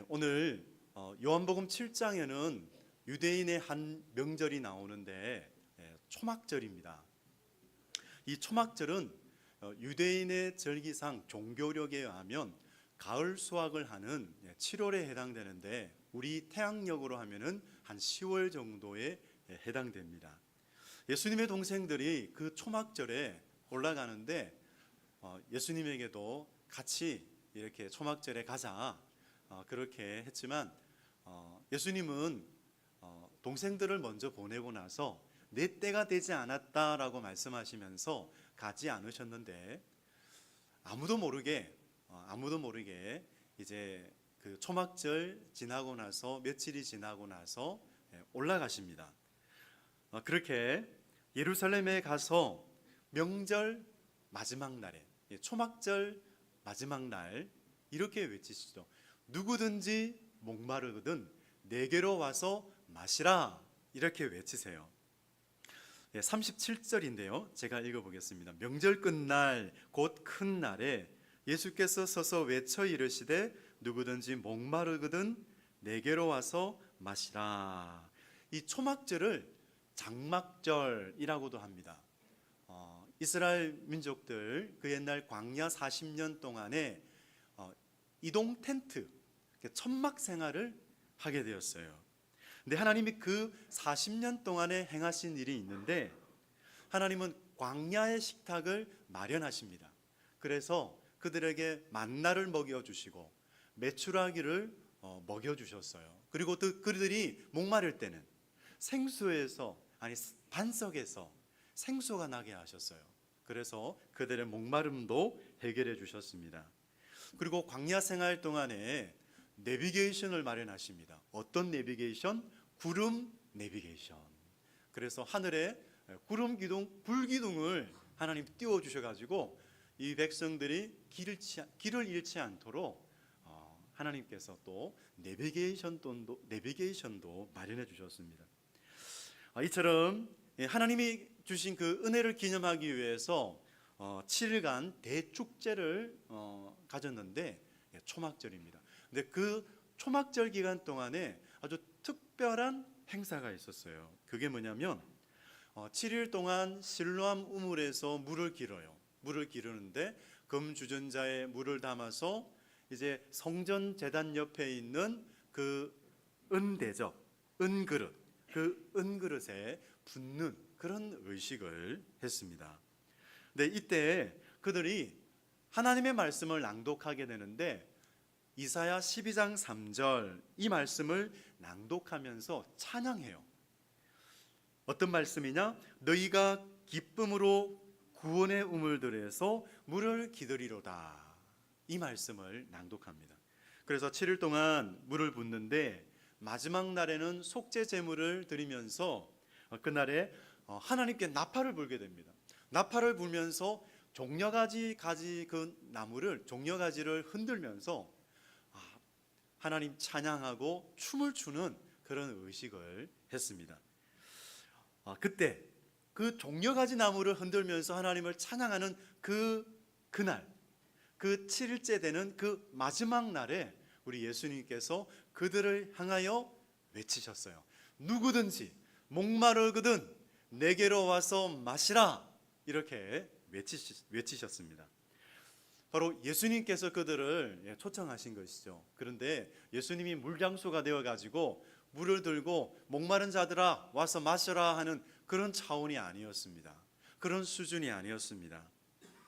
오늘 요한복음 7장에는 유대인의 한 명절이 나오는데 초막절입니다. 이 초막절은 유대인의 절기상 종교력에 의하면 가을 수확을 하는 7월에 해당되는데 우리 태양력으로 하면은 한 10월 정도에 해당됩니다. 예수님의 동생들이 그 초막절에 올라가는데 예수님에게도 같이 이렇게 초막절에 가자 그렇게 했지만 예수님은 동생들을 먼저 보내고 나서 내 때가 되지 않았다라고 말씀하시면서 가지 않으셨는데 아무도 모르게 이제 그 초막절 지나고 나서 며칠이 지나고 나서 올라가십니다. 그렇게 예루살렘에 가서 명절 마지막 날에 초막절 마지막 날 이렇게 외치시죠. 누구든지 목마르거든 내게로 와서 마시라 이렇게 외치세요. 37절인데요. 제가 읽어보겠습니다. 명절 끝날 곧 큰 날에 예수께서 서서 외쳐 이르시되 누구든지 목마르거든 내게로 와서 마시라. 이 초막절을 장막절이라고도 합니다. 이스라엘 민족들 그 옛날 광야 40년 동안에 이동 텐트 천막 생활을 하게 되었어요. 근데 하나님이 그 40년 동안에 행하신 일이 있는데 하나님은 광야의 식탁을 마련하십니다. 그래서 그들에게 만나를 먹여주시고 메추라기를 먹여주셨어요. 그리고 그들이 목마를 때는 반석에서 생수가 나게 하셨어요. 그래서 그들의 목마름도 해결해 주셨습니다. 그리고 광야 생활 동안에 내비게이션을 마련하십니다. 어떤 내비게이션? 구름 내비게이션. 그래서 하늘에 구름 기둥, 불기둥을 하나님 띄워 주셔가지고 이 백성들이 길을 잃지 않도록 하나님께서 또 내비게이션도 마련해 주셨습니다. 이처럼 하나님이 주신 그 은혜를 기념하기 위해서 7일간 대축제를 가졌는데 초막절입니다. 근데 그 초막절 기간 동안에 아주 특별한 행사가 있었어요. 그게 뭐냐면 7일 동안 실로암 우물에서 물을 기르는데 금주전자에 물을 담아서 이제 성전 제단 옆에 있는 그 은대접, 은그릇, 그 은그릇에 붓는 그런 의식을 했습니다. 근데 이때 그들이 하나님의 말씀을 낭독하게 되는데 이사야 12장 3절 이 말씀을 낭독하면서 찬양해요. 어떤 말씀이냐? 너희가 기쁨으로 구원의 우물들에서 물을 기다리로다. 이 말씀을 낭독합니다. 그래서 7일 동안 물을 붓는데 마지막 날에는 속죄 제물을 드리면서 그날에 하나님께 나팔을 불게 됩니다. 나팔을 불면서 종려가지 그 나무를 종려가지를 흔들면서 하나님 찬양하고 춤을 추는 그런 의식을 했습니다. 그때 그 종려가지 나무를 흔들면서 하나님을 찬양하는 그날 그 7일째 되는 그 마지막 날에 우리 예수님께서 그들을 향하여 외치셨어요. 누구든지 목마르거든 내게로 와서 마시라 이렇게 외치셨습니다. 바로 예수님께서 그들을 초청하신 것이죠. 그런데 예수님이 물장수가 되어가지고 물을 들고 목마른 자들아 와서 마셔라 하는 그런 차원이 아니었습니다. 그런 수준이 아니었습니다.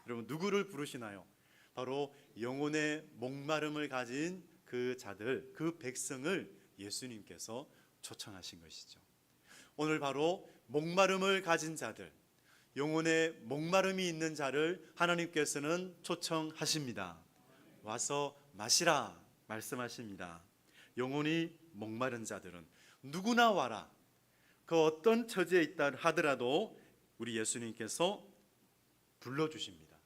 여러분 누구를 부르시나요? 바로 영혼의 목마름을 가진 그 자들, 그 백성을 예수님께서 초청하신 것이죠. 오늘 바로 목마름을 가진 자들, 영혼의 목마름이 있는 자를 하나님께서는 초청하십니다. 와서 마시라 말씀하십니다. 영혼이 목마른 자들은 누구나 와라. 그 어떤 처지에 있다 하더라도 우리 예수님께서 불러주십니다.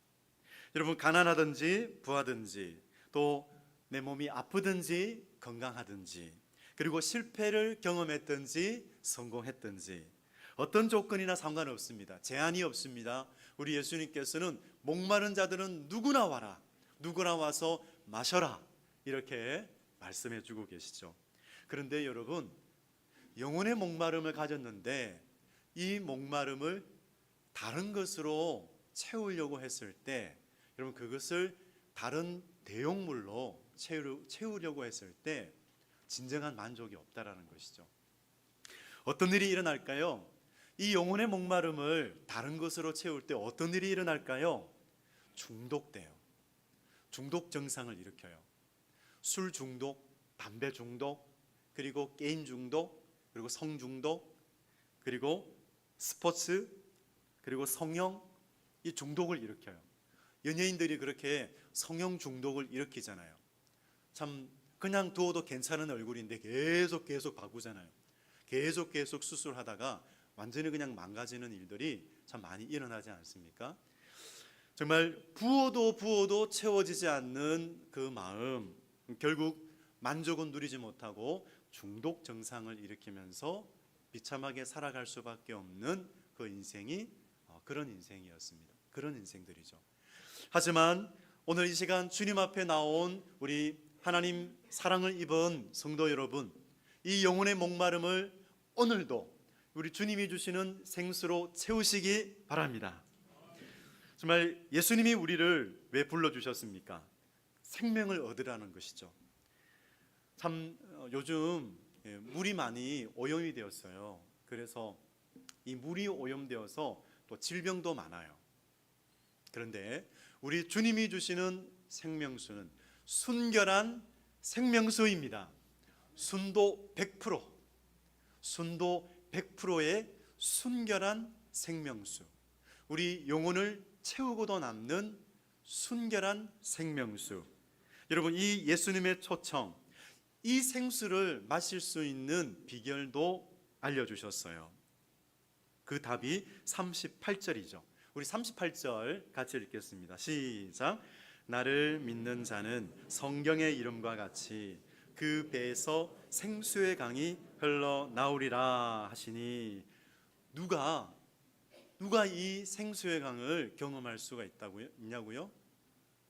여러분 가난하든지 부하든지 또 내 몸이 아프든지 건강하든지 그리고 실패를 경험했든지 성공했든지 어떤 조건이나 상관없습니다. 제한이 없습니다. 우리 예수님께서는 목마른 자들은 누구나 와라. 누구나 와서 마셔라. 이렇게 말씀해 주고 계시죠. 그런데 여러분, 영혼의 목마름을 가졌는데 이 목마름을 다른 것으로 채우려고 했을 때, 여러분 그것을 다른 대용물로 채우려고 했을 때 진정한 만족이 없다라는 것이죠. 어떤 일이 일어날까요? 이 영혼의 목마름을 다른 것으로 채울 때 어떤 일이 일어날까요? 중독돼요. 중독 증상을 일으켜요. 술 중독, 담배 중독, 그리고 게임 중독, 그리고 성 중독, 그리고 스포츠, 그리고 성형, 이 중독을 일으켜요. 연예인들이 그렇게 성형 중독을 일으키잖아요. 참 그냥 두어도 괜찮은 얼굴인데 계속 바꾸잖아요. 계속 수술하다가 완전히 그냥 망가지는 일들이 참 많이 일어나지 않습니까? 정말 부어도 채워지지 않는 그 마음, 결국 만족은 누리지 못하고 중독 증상을 일으키면서 비참하게 살아갈 수밖에 없는 그 인생이 그런 인생이었습니다. 그런 인생들이죠. 하지만 오늘 이 시간 주님 앞에 나온 우리 하나님 사랑을 입은 성도 여러분, 이 영혼의 목마름을 오늘도 우리 주님이 주시는 생수로 채우시기 바랍니다. 정말 예수님이 우리를 왜 불러주셨습니까? 생명을 얻으라는 것이죠. 참 요즘 물이 많이 오염이 되었어요. 그래서 이 물이 오염되어서 또 질병도 많아요. 그런데 우리 주님이 주시는 생명수는 순결한 생명수입니다. 순도 100%, 순도 100%의 순결한 생명수, 우리 영혼을 채우고도 남는 순결한 생명수. 여러분, 이 예수님의 초청, 이 생수를 마실 수 있는 비결도 알려주셨어요. 그 답이 38절이죠. 우리 38절 같이 읽겠습니다. 시작. 나를 믿는 자는 성경의 이름과 같이 그 배에서 생수의 강이 흘러나오리라 하시니, 누가 이 생수의 강을 경험할 수가 있냐고요?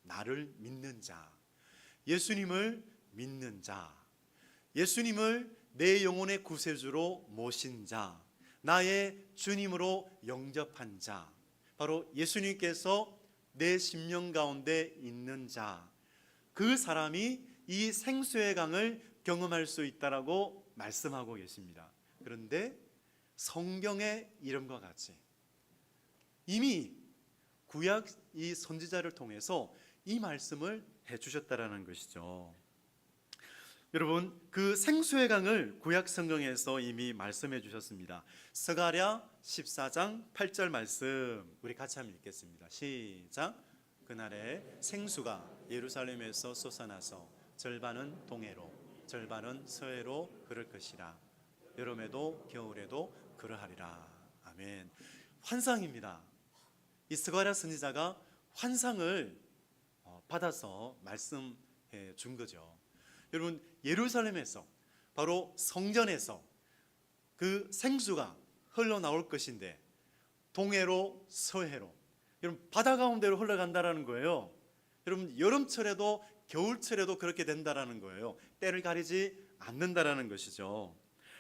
나를 믿는 자, 예수님을 믿는 자, 예수님을 내 영혼의 구세주로 모신 자, 나의 주님으로 영접한 자, 바로 예수님께서 내 심령 가운데 있는 자, 그 사람이 이 생수의 강을 경험할 수 있다라고 말씀하고 계십니다. 그런데 성경의 이름과 같이 이미 구약 이 선지자를 통해서 이 말씀을 해주셨다라는 것이죠. 여러분, 그 생수의 강을 구약 성경에서 이미 말씀해 주셨습니다. 스가랴 14장 8절 말씀, 우리 같이 한번 읽겠습니다. 시작. 그날에 생수가 예루살렘에서 솟아나서 절반은 동해로 절반은 서해로 흐를 것이라. 여름에도 겨울에도 그러하리라. 아멘. 환상입니다. 이 스가랴 선지자가 환상을 받아서 말씀해 준 거죠. 여러분, 예루살렘에서, 바로 성전에서 그 생수가 흘러나올 것인데 동해로 서해로, 여러분 바다 가운데로 흘러간다라는 거예요. 여러분, 여름철에도 겨울철에도 그렇게 된다라는 거예요. 때를 가리지 않는다라는 것이죠.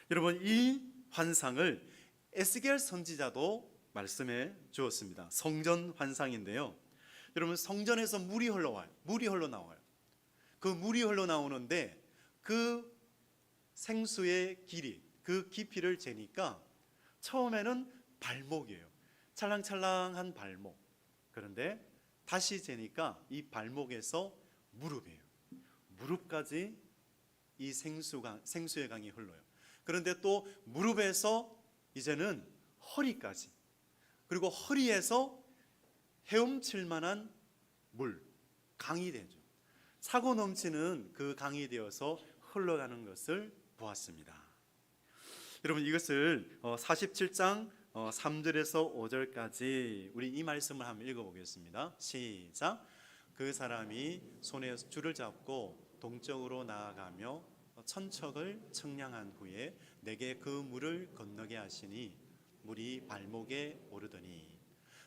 여러분, 이 환상을 에스겔 선지자도 말씀해 주었습니다. 성전 환상인데요. 여러분, 성전에서 물이 흘러나와요. 그 물이 흘러나오는데 그 생수의 길이, 그 깊이를 재니까 처음에는 발목이에요. 찰랑찰랑한 발목. 그런데 다시 재니까 이 발목에서 무릎이에요. 무릎까지 이 생수의 강이 흘러요. 그런데 또 무릎에서 이제는 허리까지, 그리고 허리에서 헤엄칠 만한 강이 되죠. 차고 넘치는 그 강이 되어서 흘러가는 것을 보았습니다. 여러분, 이것을 47장 3절에서 5절까지 우리 이 말씀을 한번 읽어보겠습니다. 시작. 그 사람이 손에 줄을 잡고 동쪽으로 나아가며 천척을 청량한 후에 내게 그 물을 건너게 하시니 물이 발목에 오르더니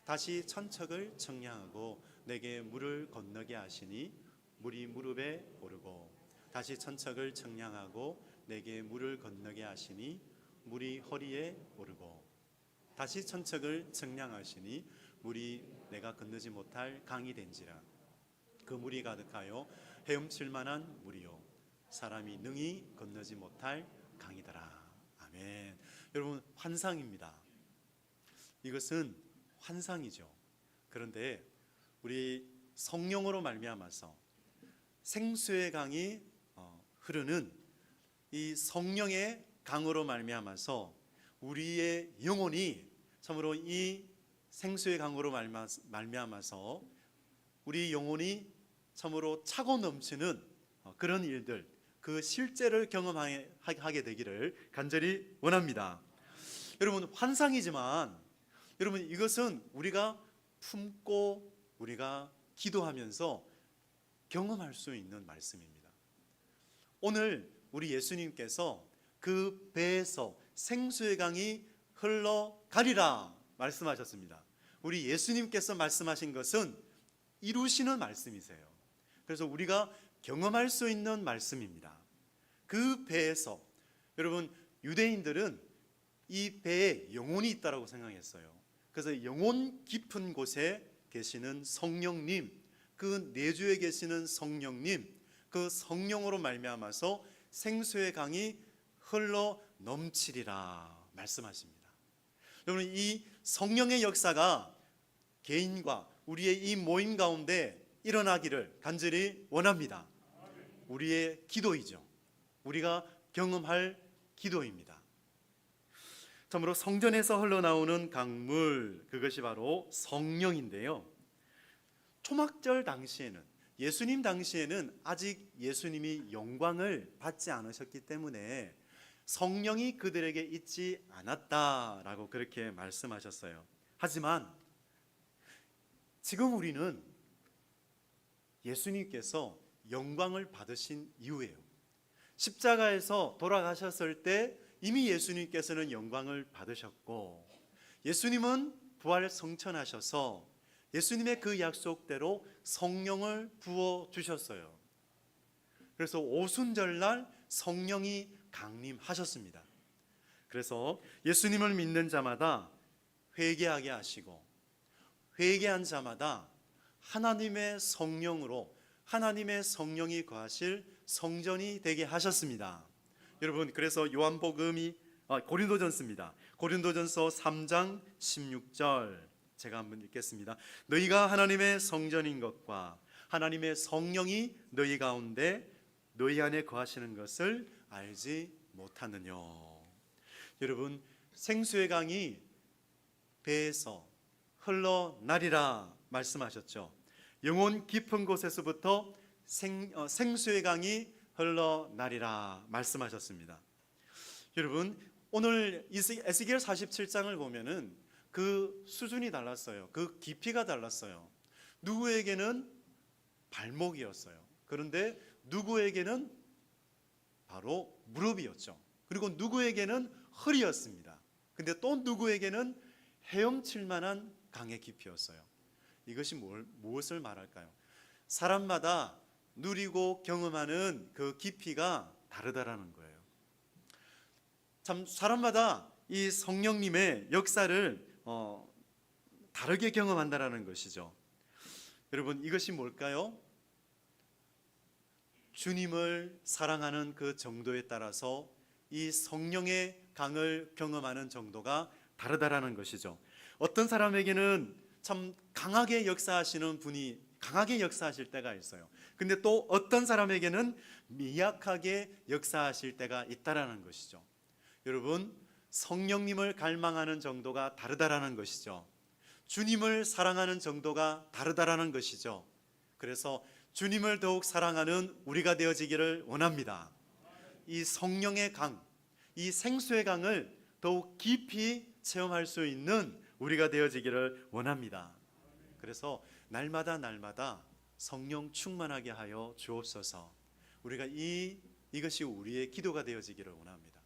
다시 천척을 청량하고 내게 물을 건너게 하시니 물이 무릎에 오르고 다시 천척을 청량하고 내게 물을 건너게 하시니 물이 허리에 오르고 다시 천척을 청량하시니 물이 내가 건너지 못할 강이 된지라. 그 물이 가득하여 헤엄칠 만한 물이요 사람이 능히 건너지 못할 강이더라. 아멘. 여러분, 환상입니다. 이것은 환상이죠. 그런데 우리 성령으로 말미암아서 생수의 강이 흐르는 이 성령의 강으로 말미암아서 우리의 영혼이 참으로 이 생수의 강으로 말미암아서 우리 영혼이 참으로 차고 넘치는 그런 일들, 그 실제를 경험하게 되기를 간절히 원합니다. 여러분, 환상이지만 여러분, 이것은 우리가 품고 우리가 기도하면서 경험할 수 있는 말씀입니다. 오늘 우리 예수님께서 그 배에서 생수의 강이 흘러가리라 말씀하셨습니다. 우리 예수님께서 말씀하신 것은 이루시는 말씀이세요. 그래서 우리가 경험할 수 있는 말씀입니다. 그 배에서, 여러분, 유대인들은 이 배에 영혼이 있다고 생각했어요. 그래서 영혼 깊은 곳에 계시는 성령님, 그 내주에 계시는 성령님, 그 성령으로 말미암아서 생수의 강이 흘러 넘치리라 말씀하십니다. 여러분, 이 성령의 역사가 개인과 우리의 이 모임 가운데 일어나기를 간절히 원합니다. 우리의 기도이죠. 우리가 경험할 기도입니다. 참으로 성전에서 흘러나오는 강물, 그것이 바로 성령인데요. 초막절 당시에는, 예수님 당시에는 아직 예수님이 영광을 받지 않으셨기 때문에 성령이 그들에게 있지 않았다라고 그렇게 말씀하셨어요. 하지만 지금 우리는 예수님께서 영광을 받으신 이후에요, 십자가에서 돌아가셨을 때 이미 예수님께서는 영광을 받으셨고, 예수님은 부활 성천하셔서 예수님의 그 약속대로 성령을 부어 주셨어요. 그래서 오순절날 성령이 강림하셨습니다. 그래서 예수님을 믿는 자마다 회개하게 하시고, 회개한 자마다 하나님의 성령으로, 하나님의 성령이 거하실 성전이 되게 하셨습니다. 여러분, 그래서 요한복음이 고린도전서입니다. 고린도전서 3장 16절 제가 한번 읽겠습니다. 너희가 하나님의 성전인 것과 하나님의 성령이 너희 가운데 너희 안에 거하시는 것을 알지 못하느냐. 여러분, 생수의 강이 배에서 흘러나리라 말씀하셨죠. 영혼 깊은 곳에서부터 생수의 강이 흘러나리라 말씀하셨습니다. 여러분, 오늘 에스겔 47장을 보면은 그 수준이 달랐어요. 그 깊이가 달랐어요. 누구에게는 발목이었어요. 그런데 누구에게는 바로 무릎이었죠. 그리고 누구에게는 허리였습니다. 근데 또 누구에게는 헤엄칠 만한 강의 깊이였어요. 이것이 무엇을 말할까요? 사람마다 누리고 경험하는 그 깊이가 다르다라는 거예요. 참, 사람마다 이 성령님의 역사를 다르게 경험한다라는 것이죠. 여러분, 이것이 뭘까요? 주님을 사랑하는 그 정도에 따라서 이 성령의 강을 경험하는 정도가 다르다라는 것이죠. 어떤 사람에게는 참 강하게 역사하시는 분이 강하게 역사하실 때가 있어요. 근데 또 어떤 사람에게는 미약하게 역사하실 때가 있다라는 것이죠. 여러분, 성령님을 갈망하는 정도가 다르다라는 것이죠. 주님을 사랑하는 정도가 다르다라는 것이죠. 그래서 주님을 더욱 사랑하는 우리가 되어지기를 원합니다. 이 성령의 강, 이 생수의 강을 더욱 깊이 체험할 수 있는 우리가 되어지기를 원합니다. 그래서 날마다 성령 충만하게 하여 주옵소서. 우리가 이것이 우리의 기도가 되어지기를 원합니다.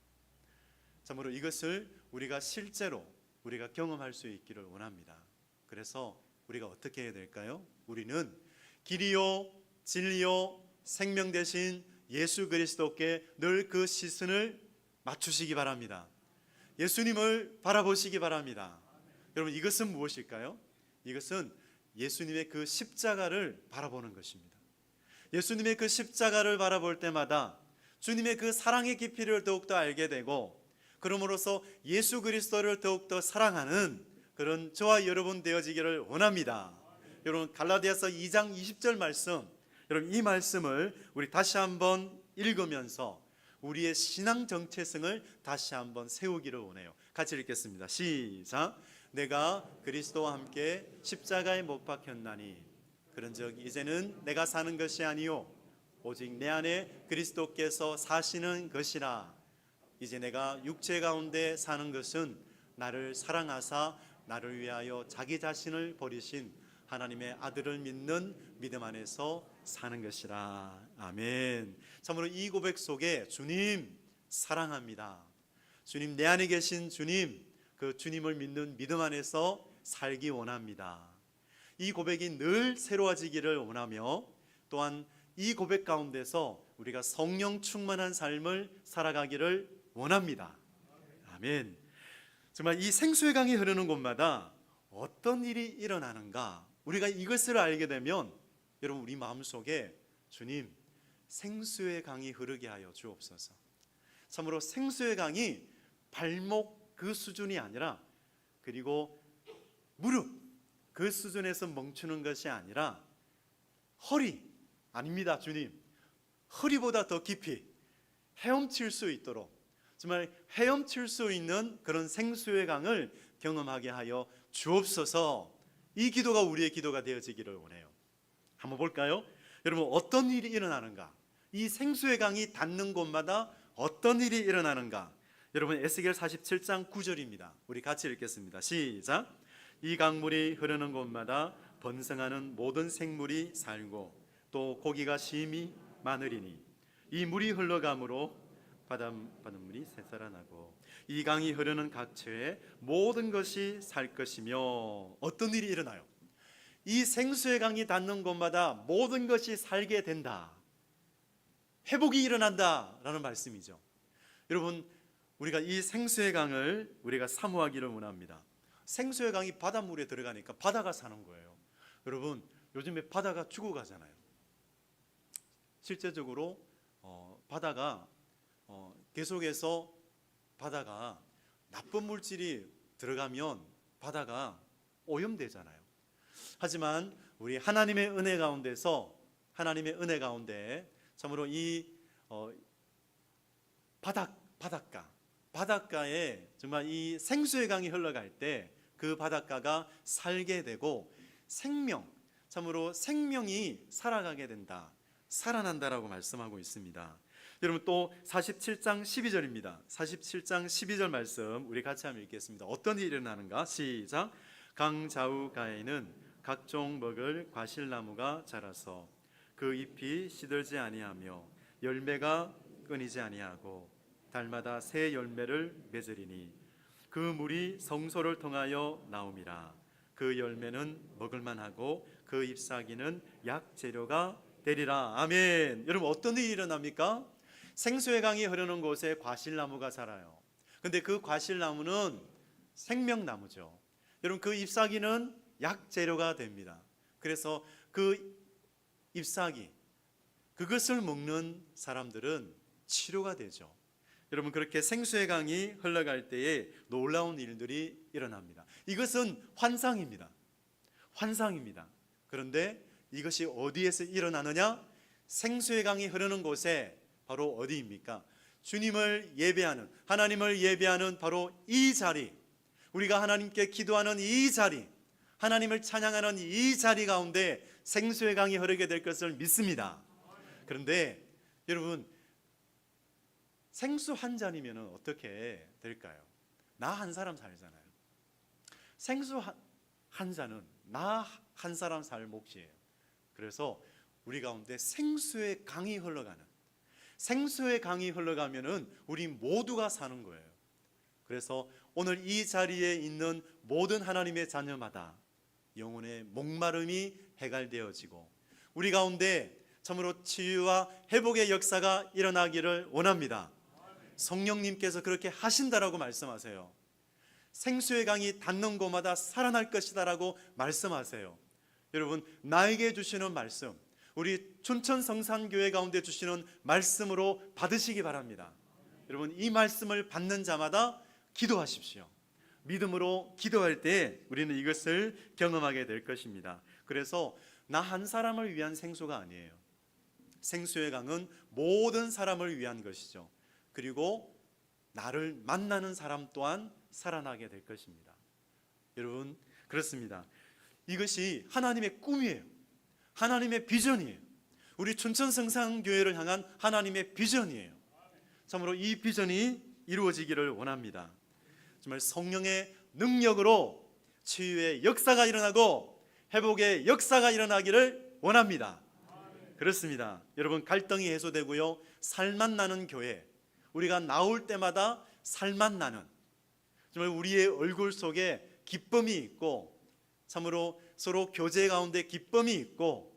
참으로 이것을 우리가 실제로 우리가 경험할 수 있기를 원합니다. 그래서 우리가 어떻게 해야 될까요? 우리는 길이요 진리요 생명 되신 예수 그리스도께 늘 그 시선을 맞추시기 바랍니다. 예수님을 바라보시기 바랍니다. 여러분, 이것은 무엇일까요? 이것은 예수님의 그 십자가를 바라보는 것입니다. 예수님의 그 십자가를 바라볼 때마다 주님의 그 사랑의 깊이를 더욱더 알게 되고, 그러므로서 예수 그리스도를 더욱더 사랑하는 그런 저와 여러분 되어지기를 원합니다. 여러분, 갈라디아서 2장 20절 말씀, 여러분 이 말씀을 우리 다시 한번 읽으면서 우리의 신앙 정체성을 다시 한번 세우기를 원해요. 같이 읽겠습니다. 시작. 내가 그리스도와 함께 십자가에 못 박혔나니 그런즉 이제는 내가 사는 것이 아니요 오직 내 안에 그리스도께서 사시는 것이라. 이제 내가 육체 가운데 사는 것은 나를 사랑하사 나를 위하여 자기 자신을 버리신 하나님의 아들을 믿는 믿음 안에서 사는 것이라. 아멘. 참으로 이 고백 속에 주님 사랑합니다, 주님 내 안에 계신 주님, 그 주님을 믿는 믿음 안에서 살기 원합니다. 이 고백이 늘 새로워지기를 원하며, 또한 이 고백 가운데서 우리가 성령 충만한 삶을 살아가기를 원합니다. 아멘. 정말 이 생수의 강이 흐르는 곳마다 어떤 일이 일어나는가, 우리가 이것을 알게 되면 여러분 우리 마음속에 주님 생수의 강이 흐르게 하여 주옵소서. 참으로 생수의 강이 발목 그 수준이 아니라, 그리고 무릎 그 수준에서 멈추는 것이 아니라 허리, 아닙니다 주님, 허리보다 더 깊이 헤엄칠 수 있도록, 정말 헤엄칠 수 있는 그런 생수의 강을 경험하게 하여 주옵소서. 이 기도가 우리의 기도가 되어지기를 원해요. 한번 볼까요? 여러분, 어떤 일이 일어나는가, 이 생수의 강이 닿는 곳마다 어떤 일이 일어나는가. 여러분, 에스겔 47장 9절입니다. 우리 같이 읽겠습니다. 시작. 이 강물이 흐르는 곳마다 번성하는 모든 생물이 살고 또 고기가 심히 많으리니 이 물이 흘러감으로 바닷물이 새살아나고 이 강이 흐르는 각처에 모든 것이 살 것이며. 어떤 일이 일어나요? 이 생수의 강이 닿는 곳마다 모든 것이 살게 된다, 회복이 일어난다라는 말씀이죠. 여러분, 우리가 이 생수의 강을 우리가 사모하기를 원합니다. 생수의 강이 바닷물에 들어가니까 바다가 사는 거예요. 여러분, 요즘에 바다가 죽어가잖아요. 실제적으로 바다가 계속해서 바다가 나쁜 물질이 들어가면 바다가 오염되잖아요. 하지만 우리 하나님의 은혜 가운데서, 하나님의 은혜 가운데 참으로 이 바닷가에 정말 이 생수의 강이 흘러갈 때 그 바닷가가 살게 되고 생명, 참으로 생명이 살아가게 된다, 살아난다라고 말씀하고 있습니다. 여러분, 또 47장 12절입니다. 47장 12절 말씀 우리 같이 한번 읽겠습니다. 어떤 일이 일어나는가? 시작. 강 좌우가에는 각종 먹을 과실나무가 자라서 그 잎이 시들지 아니하며 열매가 끊이지 아니하고 달마다 새 열매를 맺으리니 그 물이 성소를 통하여 나옴이라. 그 열매는 먹을만하고 그 잎사귀는 약재료가 되리라. 아멘. 여러분, 어떤 일이 일어납니까? 생수의 강이 흐르는 곳에 과실나무가 자라요. 근데 그 과실나무는 생명나무죠. 여러분, 그 잎사귀는 약재료가 됩니다. 그래서 그 잎사귀, 그것을 먹는 사람들은 치료가 되죠. 여러분, 그렇게 생수의 강이 흘러갈 때에 놀라운 일들이 일어납니다. 이것은 환상입니다. 환상입니다. 그런데 이것이 어디에서 일어나느냐? 생수의 강이 흐르는 곳에 바로 어디입니까? 주님을 예배하는, 하나님을 예배하는 바로 이 자리, 우리가 하나님께 기도하는 이 자리, 하나님을 찬양하는 이 자리 가운데 생수의 강이 흐르게 될 것을 믿습니다. 그런데 여러분, 생수 한 잔이면 어떻게 될까요? 나 한 사람 살잖아요. 생수 한 잔은 나 한 사람 살 몫이에요. 그래서 우리 가운데 생수의 강이 흘러가는, 생수의 강이 흘러가면은 우리 모두가 사는 거예요. 그래서 오늘 이 자리에 있는 모든 하나님의 자녀마다 영혼의 목마름이 해갈되어지고 우리 가운데 참으로 치유와 회복의 역사가 일어나기를 원합니다. 성령님께서 그렇게 하신다라고 말씀하세요. 생수의 강이 닿는 곳마다 살아날 것이다라고 말씀하세요. 여러분, 나에게 주시는 말씀, 우리 춘천성산교회 가운데 주시는 말씀으로 받으시기 바랍니다. 여러분, 이 말씀을 받는 자마다 기도하십시오. 믿음으로 기도할 때 우리는 이것을 경험하게 될 것입니다. 그래서 나 한 사람을 위한 생수가 아니에요. 생수의 강은 모든 사람을 위한 것이죠. 그리고 나를 만나는 사람 또한 살아나게 될 것입니다. 여러분, 그렇습니다. 이것이 하나님의 꿈이에요. 하나님의 비전이에요. 우리 춘천성산교회를 향한 하나님의 비전이에요. 참으로 이 비전이 이루어지기를 원합니다. 정말 성령의 능력으로 치유의 역사가 일어나고 회복의 역사가 일어나기를 원합니다. 그렇습니다. 여러분, 갈등이 해소되고요, 살맛 나는 교회, 우리가 나올 때마다 살맛 나는, 정말 우리의 얼굴 속에 기쁨이 있고 참으로 서로 교제 가운데 기쁨이 있고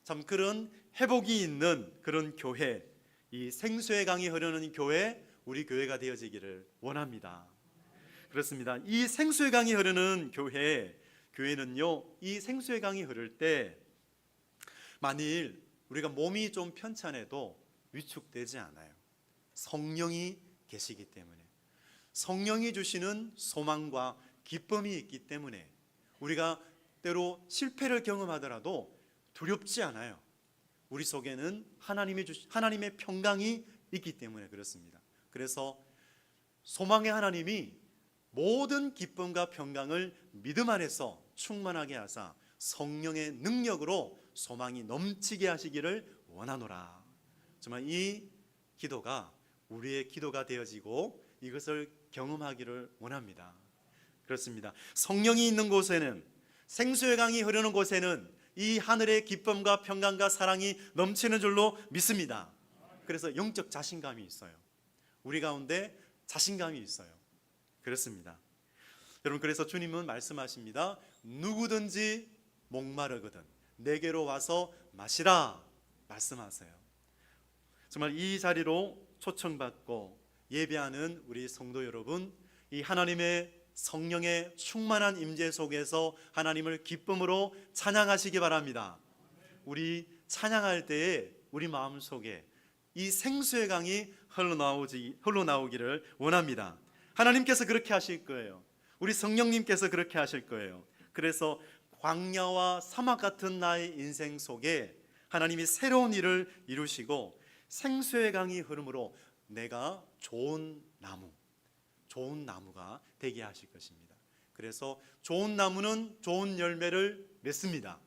참 그런 회복이 있는 그런 교회, 이 생수의 강이 흐르는 교회, 우리 교회가 되어지기를 원합니다. 그렇습니다. 이 생수의 강이 흐르는 교회는요, 이 생수의 강이 흐를 때 만일 우리가 몸이 좀 편찮아도 위축되지 않아요. 성령이 계시기 때문에, 성령이 주시는 소망과 기쁨이 있기 때문에 우리가 때로 실패를 경험하더라도 두렵지 않아요. 우리 속에는 하나님의 평강이 있기 때문에 그렇습니다. 그래서 소망의 하나님이 모든 기쁨과 평강을 믿음 안에서 충만하게 하사 성령의 능력으로 소망이 넘치게 하시기를 원하노라. 정말 이 기도가 우리의 기도가 되어지고 이것을 경험하기를 원합니다. 그렇습니다. 성령이 있는 곳에는, 생수의 강이 흐르는 곳에는 이 하늘의 기쁨과 평강과 사랑이 넘치는 줄로 믿습니다. 그래서 영적 자신감이 있어요. 우리 가운데 자신감이 있어요. 그렇습니다. 여러분, 그래서 주님은 말씀하십니다. 누구든지 목마르거든 내게로 와서 마시라 말씀하세요. 정말 이 자리로 초청받고 예배하는 우리 성도 여러분, 이 하나님의 성령의 충만한 임재 속에서 하나님을 기쁨으로 찬양하시기 바랍니다. 우리 찬양할 때에 우리 마음속에 이 생수의 강이 흘러나오기를 원합니다. 하나님께서 그렇게 하실 거예요. 우리 성령님께서 그렇게 하실 거예요. 그래서 광야와 사막 같은 나의 인생 속에 하나님이 새로운 일을 이루시고 생수의 강이 흐름으로 내가 좋은 나무가 되게 하실 것입니다. 그래서 좋은 나무는 좋은 열매를 맺습니다.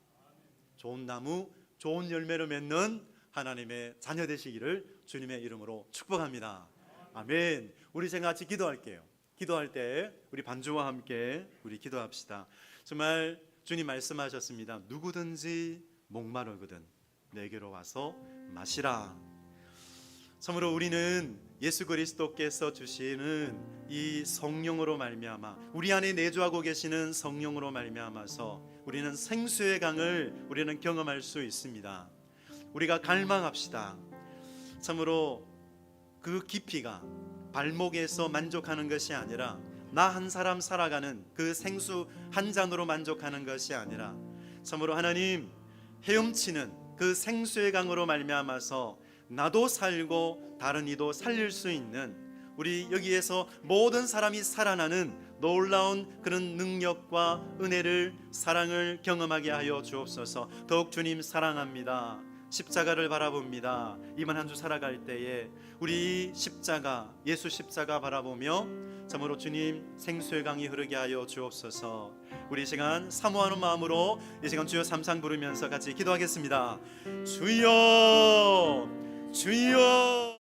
좋은 나무, 좋은 열매를 맺는 하나님의 자녀 되시기를 주님의 이름으로 축복합니다. 아멘. 우리 제가 같이 기도할게요. 기도할 때 우리 반주와 함께 우리 기도합시다. 정말 주님 말씀하셨습니다. 누구든지 목마르거든 내게로 와서 마시라. 참으로 우리는 예수 그리스도께서 주시는 이 성령으로 말미암아, 우리 안에 내주하고 계시는 성령으로 말미암아서 우리는 생수의 강을 우리는 경험할 수 있습니다. 우리가 갈망합시다. 참으로 그 깊이가 발목에서 만족하는 것이 아니라 나 한 사람 살아가는 그 생수 한 잔으로 만족하는 것이 아니라 참으로 하나님 헤엄치는 그 생수의 강으로 말미암아서 나도 살고 다른 이도 살릴 수 있는, 우리 여기에서 모든 사람이 살아나는 놀라운 그런 능력과 은혜를, 사랑을 경험하게 하여 주옵소서. 더욱 주님 사랑합니다. 십자가를 바라봅니다. 이번 한 주 살아갈 때에 우리 십자가, 예수 십자가 바라보며 참으로 주님 생수의 강이 흐르게 하여 주옵소서. 우리 이 시간 사모하는 마음으로 이 시간 주여 삼상 부르면서 같이 기도하겠습니다. 주여, 주여.